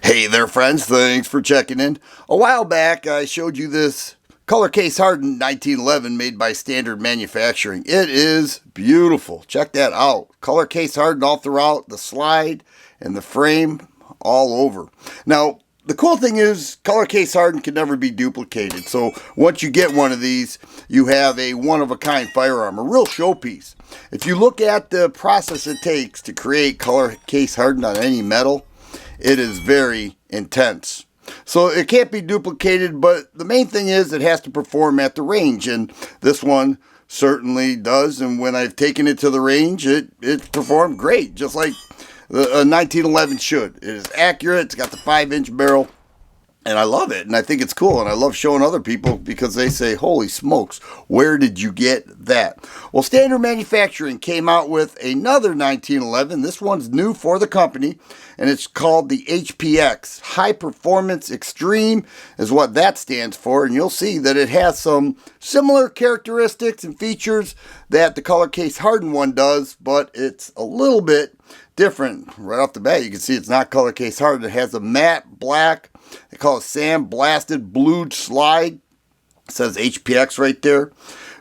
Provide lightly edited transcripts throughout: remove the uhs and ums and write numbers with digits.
Hey there friends, thanks for checking in. A while back I showed you this color case hardened 1911 made by Standard Manufacturing. It is beautiful. Check that out. Color case hardened all throughout, the slide and the frame all over. Now the cool thing is color case hardened can never be duplicated. So once you get one of these, you have a one-of-a-kind firearm, a real showpiece. If you look at the process it takes to create color case hardened on any metal, it is very intense. So it can't be duplicated, but the main thing is it has to perform at the range, and this one certainly does. And when I've taken it to the range, it performed great, just like a 1911 should. It is accurate, it's got the 5-inch barrel, and I love it, and I think it's cool, and I love showing other people because they say, holy smokes, where did you get that? Well, Standard Manufacturing came out with another 1911. This one's new for the company, and it's called the HPX. High Performance Extreme is what that stands for, and you'll see that it has some similar characteristics and features that the color case hardened one does, but it's a little bit different. Right off the bat, you can see it's not color case hardened. It has a matte black, they call it sandblasted blued slide. It says HPX right there.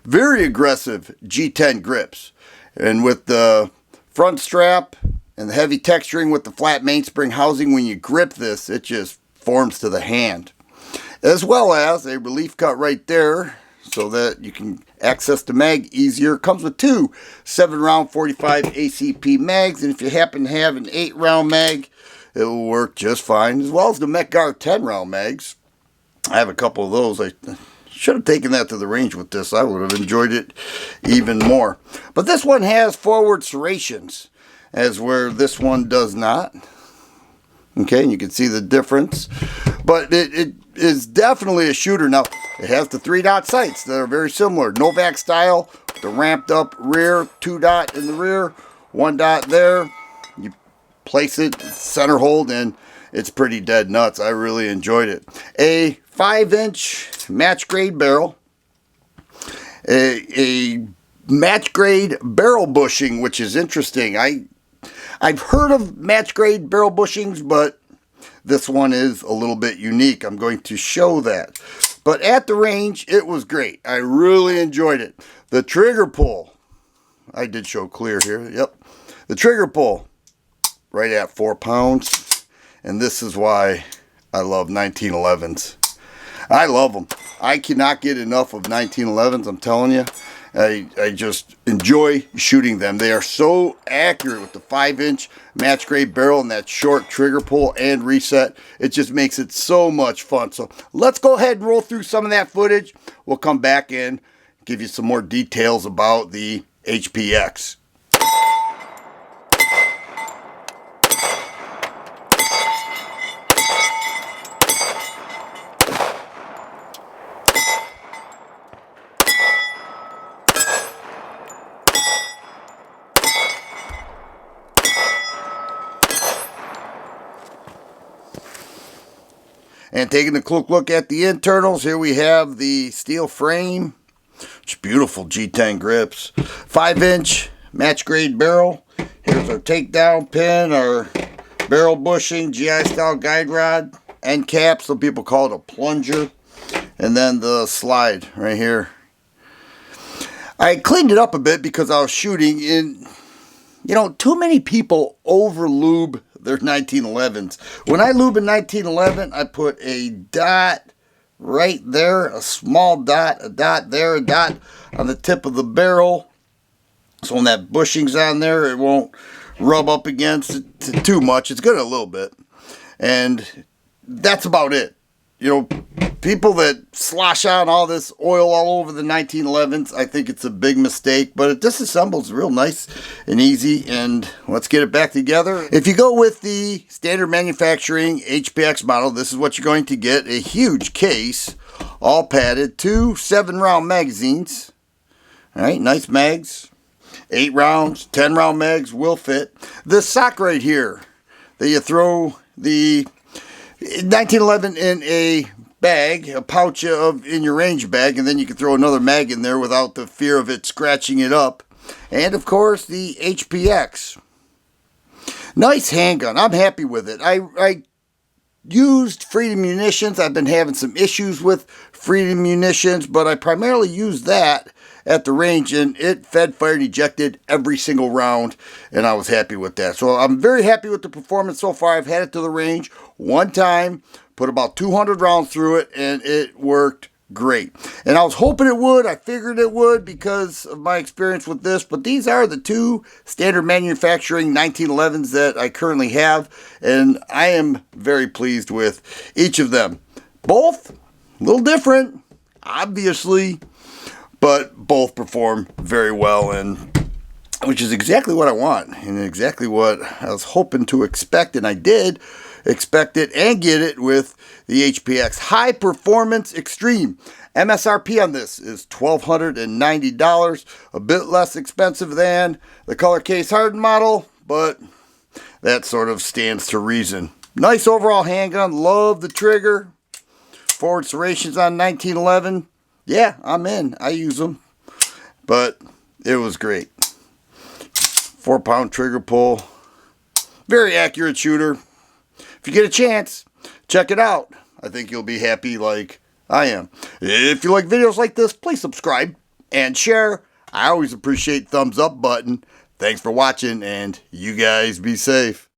Very aggressive G10 grips. And with the front strap and the heavy texturing with the flat mainspring housing, when you grip this, it just forms to the hand. As well as a relief cut right there so that you can access the mag easier. It comes with two 7-round 45 ACP mags, and if you happen to have an 8-round mag, it will work just fine, as well as the MetGuard 10-round mags. I have a couple of those. I should have taken that to the range with this. I would have enjoyed it even more. But this one has forward serrations, as where this one does not. Okay, and you can see the difference. But it is definitely a shooter. Now, it has the 3-dot sights that are very similar. Novak style, the ramped up rear, 2-dot in the rear, 1-dot there. You place it, center hold, and it's pretty dead nuts. I really enjoyed it. A 5-inch match grade barrel. A match grade barrel bushing, which is interesting. I've heard of match grade barrel bushings, but this one is a little bit unique. I'm going to show that. But at the range, it was great. I really enjoyed it. The trigger pull, I did show clear here. Yep. The trigger pull, right at 4 pounds. And this is why I love 1911s. I love them. I cannot get enough of 1911s, I'm telling you. I just enjoy shooting them. They are so accurate with the 5-inch match grade barrel and that short trigger pull and reset. It just makes it so much fun. So let's go ahead and roll through some of that footage. We'll come back and give you some more details about the HPX. And taking a quick look at the internals, here we have the steel frame. It's beautiful G10 grips. 5-inch match grade barrel. Here's our takedown pin, our barrel bushing, GI style guide rod, end cap. Some people call it a plunger. And then the slide right here. I cleaned it up a bit because I was shooting in, too many people over lube their 1911s. When I lube a 1911, I put a dot right there, a small dot, a dot there, a dot on the tip of the barrel. So when that bushing's on there, it won't rub up against it too much. It's good a little bit. And that's about it. People that slosh on all this oil all over the 1911s, I think it's a big mistake, but it disassembles real nice and easy, and let's get it back together. If you go with the Standard Manufacturing HPX model, this is what you're going to get: a huge case, all padded, 2 7-round magazines. All right, nice mags, 8 rounds, 10-round mags will fit. This sock right here that you throw the 1911 in a bag, a pouch in your range bag, and then you can throw another mag in there without the fear of it scratching it up. And of course the HPX. Nice handgun. I'm happy with it. I used Freedom munitions. I've been having some issues with Freedom munitions, but I primarily used that at the range, and it fed, fired, ejected every single round, and I was happy with that. So I'm very happy with the performance so far. I've had it to the range one time, put about 200 rounds through it, and it worked great. And I was hoping it would. I figured it would because of my experience with this, but these are the two standard manufacturing 1911s that I currently have, and I am very pleased with each of them. Both a little different, obviously, but both perform very well, and which is exactly what I want and exactly what I was hoping to expect, and I did expect it and get it with the HPX High Performance Extreme. MSRP on this is $1,290, a bit less expensive than the color case hardened model, but that sort of stands to reason. Nice overall handgun, love the trigger, forward serrations on 1911. Yeah, I'm in. I use them. But it was great. 4-pound trigger pull. Very accurate shooter. If you get a chance, check it out. I think you'll be happy like I am. If you like videos like this, please subscribe and share. I always appreciate thumbs up button. Thanks for watching, and you guys be safe.